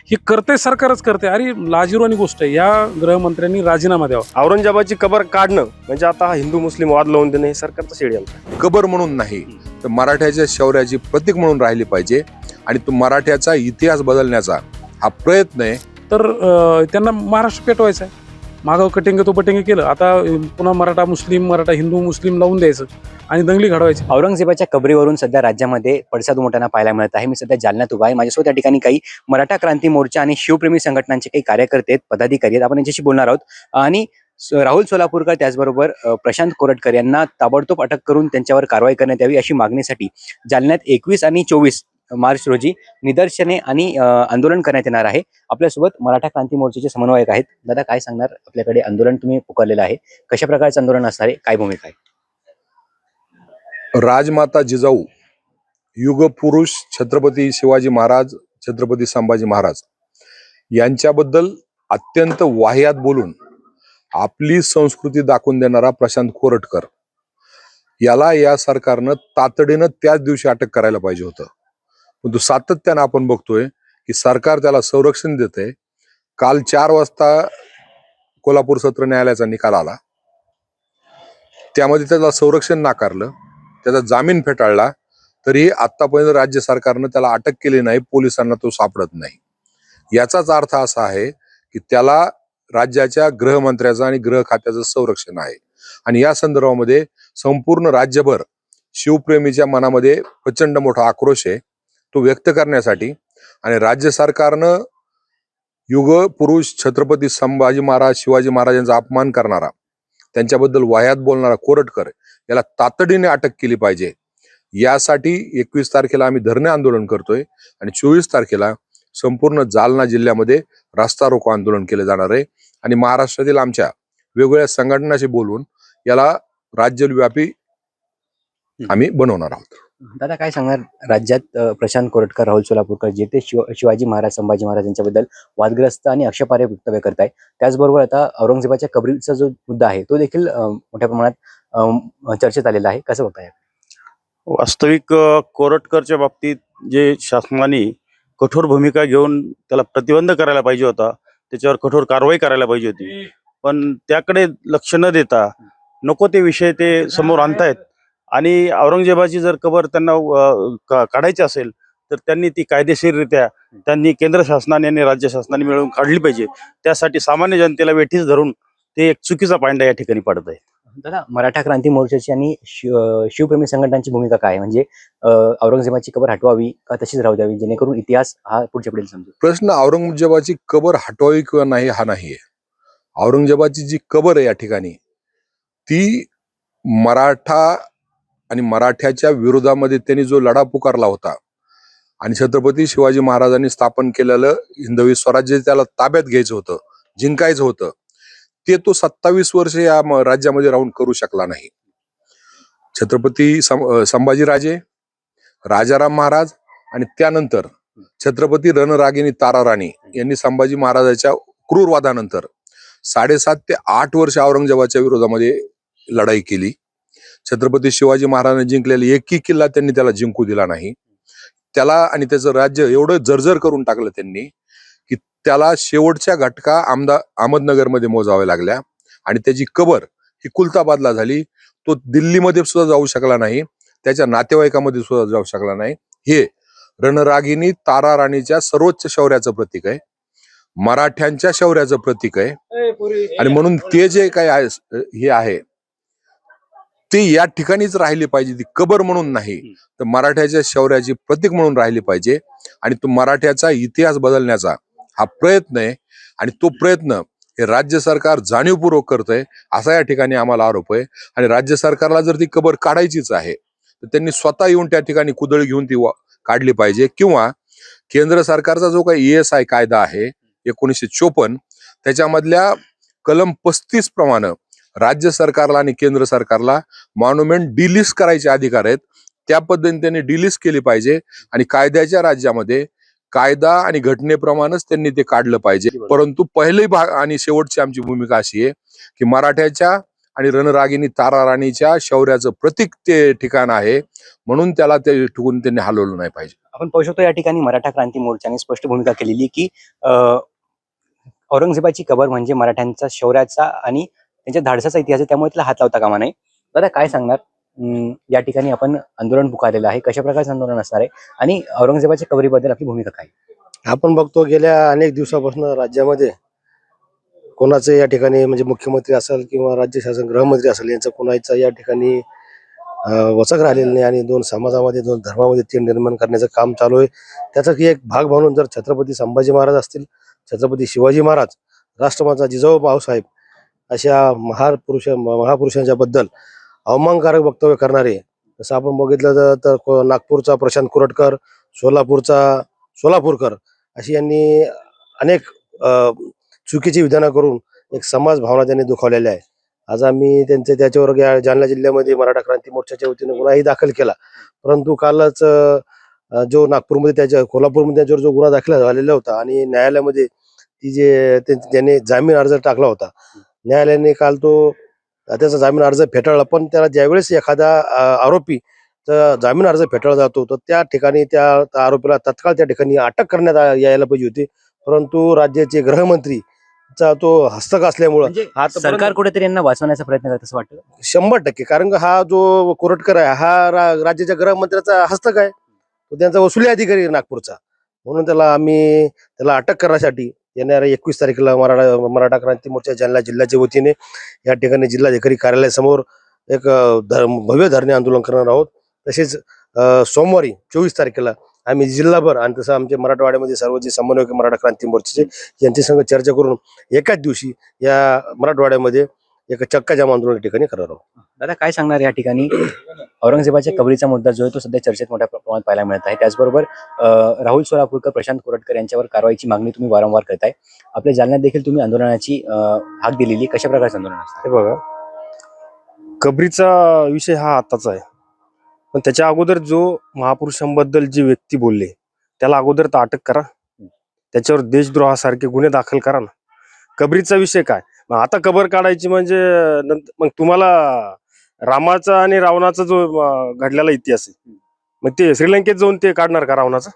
ही करते सरकारच करते. अरे लाजिरवाणी गोष्ट आहे. या गृहमंत्र्यांनी राजीनामा द्यावा. औरंगजेबाची कबर काढणं म्हणजे आता हा हिंदू मुस्लिम वाद लावून देणं हे सरकारचं षडयंत्र आहे. कबर म्हणून नाही तर मराठ्याच्या शौर्याची प्रतीक म्हणून राहिली पाहिजे आणि तो मराठ्याचा इतिहास बदलण्याचा हा प्रयत्न आहे. तर त्यांना महाराष्ट्र पेटवायचा आहे. मागं कटिंग तो बटिंग केलं. आता पुन्हा मराठा मुस्लिम, मराठा हिंदू मुस्लिम लावून द्यायचं आणि दंगली घडवायची. औरंगजेबाच्या कबरीवरून सध्या राज्यामध्ये पडसाद उमटताना पाहायला मिळत आहे. मी सध्या जालन्यात उभा आहे. माझ्यासोबत या ठिकाणी काही मराठा क्रांती मोर्चा आणि शिवप्रेमी संघटनांचे काही कार्यकर्ते आहेत, पदाधिकारी आहेत. आपण यांच्याशी बोलणार आहोत. आणि राहुल सोलापूरकर त्याचबरोबर प्रशांत कोरटकर यांना ताबडतोब अटक करून त्यांच्यावर कारवाई करण्यात यावी अशी मागणीसाठी जालन्यात 21 आणि 24 मार्च रोजी निदर्शने आणि आंदोलन करण्यात येणार आहे. आपल्यासोबत मराठा क्रांती मोर्चाचे समन्वयक आहेत. दादा, काय सांगणार? आपल्याकडे आंदोलन तुम्ही पुकारलेलं आहे, कशा प्रकारचं आंदोलन असणार आहे, काय भूमिका आहे? राजमाता जिजाऊ, युगपुरुष छत्रपती शिवाजी महाराज, छत्रपती संभाजी महाराज यांच्याबद्दल अत्यंत वाह्यात बोलून आपली संस्कृती दाखवून देणारा प्रशांत कोरटकर याला या सरकारनं तातडीनं त्याच दिवशी अटक करायला पाहिजे होतं. परंतु सातत्यानं आपण बघतोय की सरकार त्याला संरक्षण देते. काल 4 वाजता कोल्हापूर सत्र न्यायालयाचा निकाल आला, त्यामध्ये त्याला संरक्षण नाकारलं, त्याचा जामीन फेटाळला, तरी आतापर्यंत राज्य सरकारनं त्याला अटक केली नाही, पोलिसांना तो सापडत नाही. याचाच अर्थ असा आहे की त्याला राज्याच्या गृहमंत्र्याचं आणि गृह खात्याचं संरक्षण आहे. आणि या संदर्भामध्ये संपूर्ण राज्यभर शिवप्रेमीच्या मनामध्ये प्रचंड मोठा आक्रोश आहे, तो व्यक्त करण्यासाठी. आणि राज्य सरकारनं युग पुरुष छत्रपती संभाजी महाराज, शिवाजी महाराजांचा अपमान करणारा, त्यांच्याबद्दल वाह्यात बोलणारा कोरटकर याला तातडीने अटक केली पाहिजे. यासाठी 21 तारखेला आम्ही धरणे आंदोलन करतोय आणि 24 तारखेला संपूर्ण जालना जिल्ह्यामध्ये रास्ता रोको आंदोलन केले जाणार आहे. आणि महाराष्ट्रातील आमच्या वेगवेगळ्या संघटनाशी बोलून याला राज्यव्यापी आम्ही बनवणार आहोत. दादा, काय सांगणार? राज्यात प्रशांत कोरटकर, राहुल सोलापूरकर जे ते शिवाजी महाराज, संभाजी महाराज यांच्याबद्दल वादग्रस्त आणि आक्षेपार्ह वक्तव्य करताय. त्याचबरोबर आता औरंगजेबाच्या कबरीचा जो मुद्दा आहे तो देखील मोठ्या प्रमाणात चर्चेत आलेला आहे. कसं बघताय? वास्तविक कोरटकरच्या बाबतीत जे शासनाने कठोर भूमिका घेऊन त्याला प्रतिबंध करायला पाहिजे होता, त्याच्यावर कठोर कारवाई करायला पाहिजे होती, पण त्याकडे लक्ष न देता नको ते विषय ते समोर आणतायत. आणि औरंगजेबाची जर कबर त्यांना काढायची असेल तर त्यांनी ती कायदेशीररित्या त्यांनी केंद्र शासनाने आणि राज्य शासनाने मिळून काढली पाहिजे. त्यासाठी सामान्य जनतेला वेठीस धरून ते एक चुकीचा पायंडा या ठिकाणी पडत आहे. दादा, मराठा क्रांती मोर्चाची आणि शिवप्रेमी संघटनांची भूमिका काय? म्हणजे औरंगजेबाची कबर हटवावी का तशीच राहू द्यावी, जेणेकरून इतिहास हा पुढच्या पिढीला समजेल? प्रश्न औरंगजेबाची कबर हटवावी किंवा नाही हा नाहीये. औरंगजेबाची जी कबर आहे या ठिकाणी ती मराठा आणि मराठ्याच्या विरोधामध्ये त्यांनी जो लढा पुकारला होता आणि छत्रपती शिवाजी महाराजांनी स्थापन केलेलं हिंदवी स्वराज्य त्याला ताब्यात घ्यायचं होतं, जिंकायचं होतं, ते तो 27 वर्ष या राज्यामध्ये राहून करू शकला नाही. छत्रपती संभाजीराजे, राजाराम महाराज आणि त्यानंतर छत्रपती रणरागिणी ताराराणी यांनी संभाजी महाराजांच्या क्रूरवादानंतर 7.5 ते 8 वर्ष औरंगजेबाच्या विरोधामध्ये लढाई केली. छत्रपती शिवाजी महाराजांनी जिंकलेला एकही किल्ला त्यांनी त्याला जिंकू दिला नाही. त्याला आणि त्याचं राज्य एवढं जर्जर करून टाकलं त्यांनी की त्याला शेवटच्या घटका अहमदनगरमध्ये मोजाव्या लागल्या आणि त्याची कबर ही कुलताबादला झाली. तो दिल्लीमध्ये सुद्धा जाऊ शकला नाही, त्याच्या नातेवाईकामध्ये सुद्धा जाऊ शकला नाही. हे रणरागिणी तारा राणीच्या सर्वोच्च शौर्याचं प्रतीक आहे, मराठ्यांच्या शौर्याचं प्रतीक आहे. आणि म्हणून ते जे काही हे आहे ते या ठिकाणीच राहिली पाहिजे. ती कबर म्हणून नाही तर मराठ्याच्या शौर्याची प्रतीक म्हणून राहिली पाहिजे. आणि तो मराठ्याचा इतिहास बदलण्याचा हा प्रयत्न आहे आणि तो प्रयत्न हे राज्य सरकार जाणीवपूर्वक करतंय असा या ठिकाणी आम्हाला आरोप आहे. आणि राज्य सरकारला जर ती कबर काढायचीच आहे तर त्यांनी स्वतः येऊन त्या ठिकाणी कुदळ घेऊन ती काढली पाहिजे. किंवा केंद्र सरकारचा जो काही ESI कायदा आहे 1954 त्याच्यामधल्या कलम 35 प्रमाणे राज्य सरकारला आणि केंद्र सरकारला मॉन्युमेंट डिलिस्ट करायचे अधिकार आहेत. त्या पद्धतीने त्यांनी डिलिस्ट केली पाहिजे आणि कायद्याच्या राज्यामध्ये कायदा आणि घटनेप्रमाणेच त्यांनी ते काढलं पाहिजे. परंतु पहिले भाग आणि शेवटची आमची भूमिका अशी आहे की मराठ्याच्या आणि रणरागिणी तारा राणीच्या शौर्याचं प्रतीक ते ठिकाण आहे, म्हणून त्याला ते ठिकून त्यांनी हलवलं नाही पाहिजे. आपण पाहू शकतो या ठिकाणी मराठा क्रांती मोर्चाने स्पष्ट भूमिका केलेली की औरंगजेबाची कबर म्हणजे मराठ्यांचा शौर्याचा आणि त्यांच्या धाडसाचा इतिहास आहे, त्यामुळे त्याला हात लावता कामा नये. दादा काय सांगणार, या ठिकाणी आपण आंदोलन पुकारलेलं आहे, कशा प्रकारचं आंदोलन असणार आहे आणि औरंगजेबाच्या कबरीबद्दल आपली भूमिका काय? आपण बघतो गेल्या अनेक दिवसापासून राज्यामध्ये कोणाचं या ठिकाणी म्हणजे मुख्यमंत्री असेल किंवा राज्य शासन गृहमंत्री असेल यांचं कोणाचं या ठिकाणी वचक राहिलेलं नाही आणि दोन समाजामध्ये दोन धर्मामध्ये तेढ निर्माण करण्याचं काम चालू आहे. त्याचा एक भाग म्हणून जर छत्रपती संभाजी महाराज असतील, छत्रपती शिवाजी महाराज, राष्ट्रमाता जिजाऊ भाऊसाहेब अशा महापुरुषांच्या बद्दल अवमानकारक वक्तव्य करणारे, जसं आपण बघितलं तर नागपूरचा प्रशांत कुरटकर, सोलापूरचा सोलापूरकर अशी यांनी अनेक चुकीची विधानं करून एक समाज भावना त्यांनी दुखावलेल्या आहे. आज आम्ही त्याच्यावर जालना जिल्ह्यामध्ये मराठा क्रांती मोर्चाच्या वतीने गुन्हाही दाखल केला, परंतु कालच जो नागपूरमध्ये कोल्हापूरमध्ये त्याच्यावर जो गुन्हा दाखल झालेला होता आणि न्यायालयामध्ये ज्याने जामीन अर्ज टाकला होता, न्यायालयाने काल त्याचा जामीन अर्ज फेटाळला. पण त्याला ज्यावेळेस एखादा आरोपी जामीन अर्ज फेटाळला जातो तर त्या ठिकाणी त्या आरोपीला तत्काळ त्या ठिकाणी अटक करण्यात यायला पाहिजे होती, परंतु राज्याचे गृहमंत्री तो हस्तक असल्यामुळं सरकार कुठेतरी यांना वाचवण्याचा प्रयत्न करत असं वाटतं? 100%, कारण हा जो कोरटकर आहे हा राज्याच्या गृहमंत्र्याचा हस्तक आहे, तो त्यांचा वसुली अधिकारी आहे नागपूरचा. म्हणून त्याला अटक करण्यासाठी येणाऱ्या 21 तारखेला मराठा क्रांती मोर्चा जालना जिल्ह्याच्या वतीने या ठिकाणी जिल्हाधिकारी कार्यालयासमोर एक भव्य धरणे आंदोलन करणार आहोत. तसेच सोमवारी 24 तारखेला आम्ही जिल्हाभर आणि तसं आमच्या मराठवाड्यामध्ये सर्व जे समन्वयक मराठा क्रांती मोर्चाचे यांच्या संग चर्चा करून एकाच दिवशी या मराठवाड्यामध्ये एक चक्का जाम आंदोलन ठिकाणी करणार आहोत. दादा काय सांगणार, या ठिकाणी औरंगजेबाच्या कबरीचा मुद्दा जो आहे तो सध्या चर्चेत मोठ्या प्रमाणात पाहायला मिळत आहे. त्याचबरोबर राहुल सोलापूरकर, प्रशांत कुरटकर यांच्यावर कारवाईची मागणी तुम्ही वारंवार करताय. आपल्या जालन्यात देखील तुम्ही आंदोलनाची हाक दिलेली, कशा प्रकारचं आंदोलन असतं? हे बघा, कबरीचा विषय हा आताचा आहे, पण त्याच्या अगोदर जो महापुरुषांबद्दल जी व्यक्ती बोलले त्याला अगोदर तर अटक करा, त्याच्यावर देशद्रोहासारखे गुन्हे दाखल करा ना. कबरीचा विषय काय, मग आता कबर काढायची म्हणजे मग तुम्हाला रामाचा आणि रावणाचा जो घडलेला इतिहास आहे, मग ते श्रीलंकेत जाऊन ते काढणार का रावणाचं?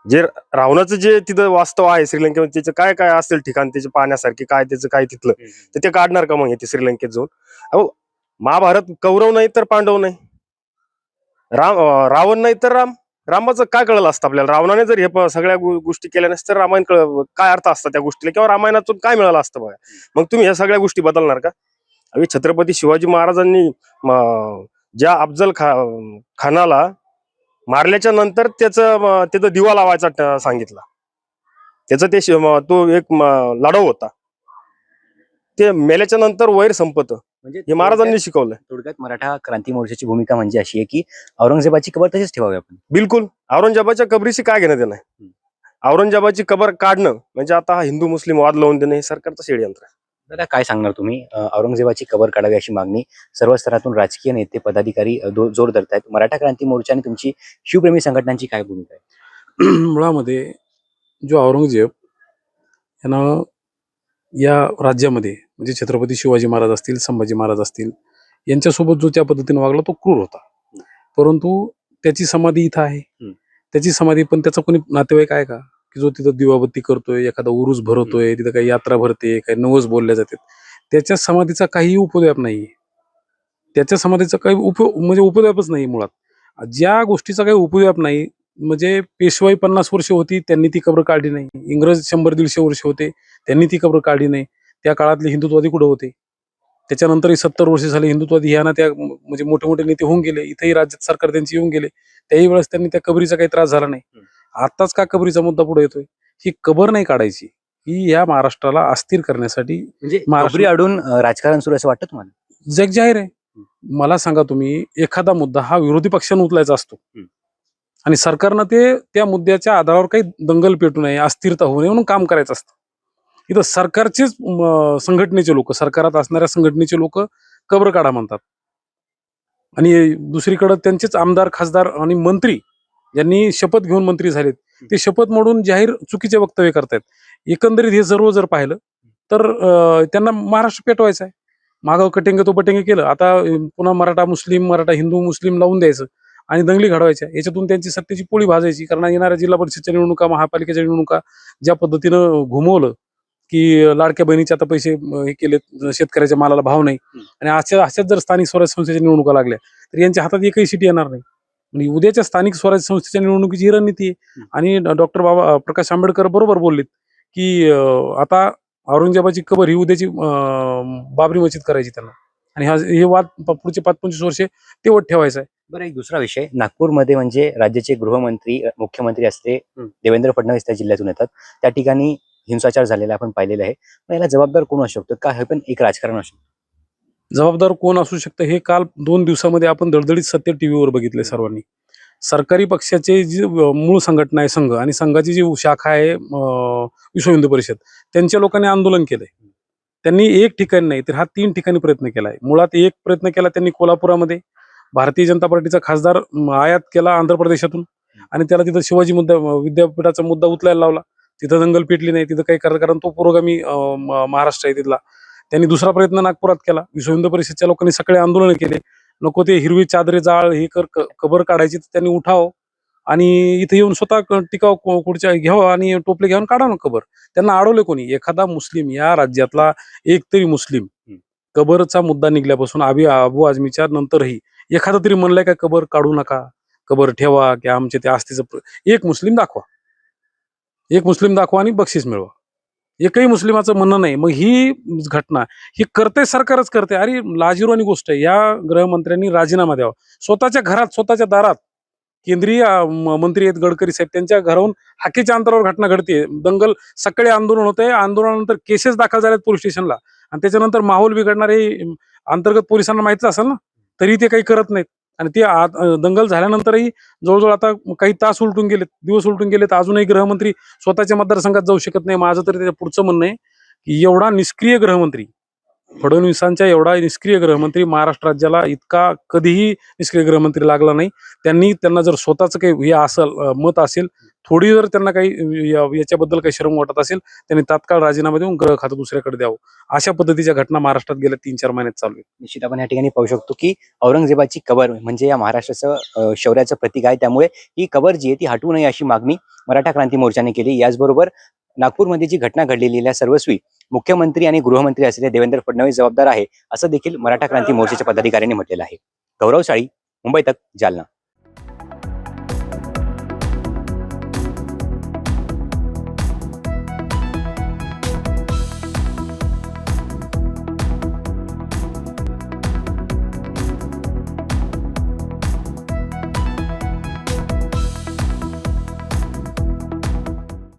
जे रावणाचं जे तिथं वास्तव आहे श्रीलंकेमध्ये, त्याचं काय काय असेल ठिकाण त्याचे पाहण्यासारखे, काय त्याचं काय तिथलं, तर ते काढणार का मग ते श्रीलंकेत जाऊन? अहो, महाभारत कौरव नाही तर पांडव नाही, रावण नाही तर रामाचं काय कळलं असतं आपल्याला? रावणाने जर हे सगळ्या गोष्टी केल्या नसत्या तर रामायण काय अर्थ असतं त्या गोष्टीला, किंवा रामायणातून काय मिळालं असतं बघा. मग तुम्ही ह्या सगळ्या गोष्टी बदलणार का? अरे छत्रपती शिवाजी महाराजांनी ज्या अफजल खानाला मारल्याच्या नंतर त्याचा दिवा लावायचा सांगितला, त्याचा तो एक लढाऊ होता, ते मेल्याच्या नंतर वैर संपत, म्हणजे हे महाराजांनी शिकवलं. थोडक्यात मराठा क्रांती मोर्चाची भूमिका म्हणजे अशी आहे की औरंगजेबाची कबर तशीच ठेवावी आपण. बिलकुल, औरंगजेबाच्या कबरीशी काय घेणं देणं आहे? औरंगजेबाची कबर काढणं म्हणजे आता हा हिंदू मुस्लिम वाद लावून देणं हे सरकारचं षडयंत्र आहे. दादा काय सांगणार तुम्ही, औरंगजेबाची कबर काढावी अशी मागणी सर्व स्तरातून राजकीय नेते पदाधिकारी जोर धरत आहेत. मराठा क्रांती मोर्चा आणि तुमची शिवप्रेमी संघटनांची काय भूमिका आहे? मुळामध्ये जो औरंगजेब यानं या राज्यामध्ये म्हणजे छत्रपती शिवाजी महाराज असतील, संभाजी महाराज असतील, यांच्यासोबत जो त्या पद्धतीने वागला तो क्रूर होता. परंतु त्याची समाधी इथं आहे, त्याची समाधी पण त्याचा कोणी नातेवाईक आहे का की जो तिथं दिवाबत्ती करतोय, एखादा उरूस भरवतोय, तिथं काही यात्रा भरते, काही नवस बोलल्या जातात? त्याच्या समाधीचा काही उपद्व्याप नाही, त्याच्या समाधीचा काही उपद्व्यापच नाही. मुळात ज्या गोष्टीचा काही उपद्व्याप नाही, म्हणजे पेशवाई 50 वर्ष होती त्यांनी ती कबर काढली नाही, इंग्रज 100-150 वर्ष होते त्यांनी ती कबर काढली नाही, त्या काळातले हिंदुत्ववादी कुठं होते? त्याच्यानंतरही 70 वर्ष झाले हिंदुत्ववादी ह्या ना त्या म्हणजे मोठे मोठे नेते होऊन गेले, इथेही राज्यात सरकार त्यांची येऊन गेले, त्याही वेळेस त्यांनी त्या कबरीचा काही त्रास झाला नाही. आताच का कबरीचा मुद्दा पुढे येतोय? ही कबर नाही काढायची, ही या महाराष्ट्राला अस्थिर करण्यासाठी म्हणजे कबरी अडून राजकारण सुरू असं वाटतं तुम्हाला? जग जाहीर आहे. मला सांगा तुम्ही, एखादा मुद्दा हा विरोधी पक्षाने उचलायचा असतो आणि सरकारनं त्या मुद्द्याच्या आधारावर काही दंगल पेटू नये, अस्थिरता होऊ नये म्हणून काम करायचं असतं. इथं सरकारचेच संघटनेचे लोक, सरकारात असणाऱ्या संघटनेचे लोक कबर काढा म्हणतात आणि दुसरीकडे त्यांचेच आमदार, खासदार आणि मंत्री ज्यांनी शपथ घेऊन मंत्री झालेत ते शपथ मोडून जाहीर चुकीचे वक्तव्य करतायत. एकंदरीत हे सर्व जर पाहिलं तर त्यांना महाराष्ट्र पेटवायचा आहे. मागं कटेंगे तो बटेंगे केलं. आता पुन्हा मराठा मुस्लिम, मराठा हिंदू मुस्लिम लावून द्यायचं आणि दंगली घडवायच्या. याच्यातून त्यांची सत्तेची पोळी भाजायची. कारण येणाऱ्या जिल्हा परिषदच्या निवडणुका, महापालिकेच्या निवडणुका ज्या पद्धतीनं घुमवलं, की लाडक्या बहिणीचे आता पैसे हे केलेत, शेतकऱ्याच्या मालाला भाव नाही, आणि अशाच जर स्थानिक स्वराज्य संस्थेच्या निवडणुका लागल्या तर यांच्या हातात एकही सीट येणार नाही. म्हणजे उद्याच्या स्थानिक स्वराज्य संस्थेच्या निवडणुकीची ही रणनीती आहे. आणि डॉक्टर प्रकाश आंबेडकर बरोबर बोललेत की आता औरंगजेबाची कबर ही उद्याची बाबरी मस्जिद करायची त्यांना, आणि हे वाद पुढचे 5-25 वर्षे तेवढ ठेवायचा आहे. बरं, एक दुसरा विषय, नागपूरमध्ये म्हणजे राज्याचे गृहमंत्री मुख्यमंत्री असले देवेंद्र फडणवीस त्या जिल्ह्यातून येतात. त्या ठिकाणी हिंसाचार झालेला आपण पाहिलेला आहे. पण याला जबाबदार कोण असू शकतो का? हे पण एक राजकारण असू शकतं. जबाबदार कोण असू शकतं हे काल 2 दिवसामध्ये आपण दळदळीत सत्य टीव्हीवर बघितले सर्वांनी. सरकारी पक्षाचे जी मूळ संघटना आहे संघ, आणि संघाची जी शाखा आहे विश्व हिंदू परिषद, त्यांच्या लोकांनी आंदोलन केलंय. त्यांनी एक ठिकाणी नाही तर 3 ठिकाणी प्रयत्न केलाय. मुळात एक प्रयत्न केला त्यांनी कोल्हापुरामध्ये, भारतीय जनता पार्टीचा खासदार आयात केला आंध्र प्रदेशातून, आणि त्याला तिथं शिवाजी विद्यापीठाचा मुद्दा उचलायला लावला. तिथं दंगल पेटली नाही, तिथं काही कारण तो पुरोगामी महाराष्ट्र आहे तिथला. त्यांनी दुसरा प्रयत्न नागपुरात केला. विश्व हिंदू परिषदच्या लोकांनी सगळे आंदोलन केले. नको ते हिरवी चादरे जाळ हे कबर काढायची, तर त्यांनी उठाव आणि इथे येऊन स्वतः टिकाव कुठच्या घ्यावं आणि टोपले घेऊन काढा ना कबर. त्यांना अडवले कोणी? एखादा मुस्लिम, या राज्यातला एक तरी मुस्लिम कबरचा मुद्दा निघल्यापासून अबू आझमीच्या नंतरही एखादा तरी म्हणलाय का कबर काढू नका, कबर ठेवा, की आमचे ते आस्थेचं एक मुस्लिम दाखवा आणि बक्षीस मिळवा. एकही मुस्लिमाचं म्हणणं नाही. मग ही घटना ही करते सरकारच करते. अरे लाजिरवाणी गोष्ट आहे. या गृहमंत्र्यांनी राजीनामा द्यावा. स्वतःच्या घरात, स्वतःच्या दारात केंद्रीय मंत्री आहेत गडकरी साहेब, त्यांच्या घराहून हाकेच्या अंतरावर घटना घडते. दंगल, सकाळी आंदोलन होतंय, आंदोलनानंतर केसेस दाखल झाल्यात पोलीस स्टेशनला, आणि त्याच्यानंतर माहोल बिघडणार हे अंतर्गत पोलिसांना माहितीच असेल ना, तरी ते काही करत नाहीत. आणि ते दंगल झाल्यानंतरही जवळजवळ आता काही तास उलटून गेलेत, दिवस उलटून गेलेत, अजूनही गृहमंत्री स्वतःच्या मतदारसंघात जाऊ शकत नाही. माझं तरी त्याच्या पुढचं म्हणणं आहे की एवढा निष्क्रिय गृहमंत्री, फडणवीसांच्या एवढा निष्क्रिय गृहमंत्री महाराष्ट्र राज्याला इतका कधीही निष्क्रिय गृहमंत्री लागला नाही. त्यांना जर स्वतःचं काही हे असेल, मत असेल, थोडी जर त्यांना काही याच्याबद्दल काही शरम वाटत असेल, त्यांनी तात्काळ राजीनामा देऊन गृह खातं दुसऱ्याकडे द्यावं. अशा पद्धतीच्या घटना महाराष्ट्रात गेल्या 3-4 महिन्यात चालू आहे. निश्चित आपण या ठिकाणी पाहू शकतो की औरंगजेबाची कबर म्हणजे या महाराष्ट्राचं शौर्याचं प्रतीक आहे. त्यामुळे ही कबर जी आहे ती हटवू नये अशी मागणी मराठा क्रांती मोर्चाने केली. याचबरोबर नागपूरमध्ये जी घटना घडलेली आहे सर्वस्वी मुख्यमंत्री आणि गृहमंत्री असलेले देवेंद्र फडणवीस जबाबदार आहे, असं देखील मराठा क्रांती मोर्चाच्या पदाधिकाऱ्यांनी म्हटलेलं आहे. गौरव साळी, मुंबई तक, जालना.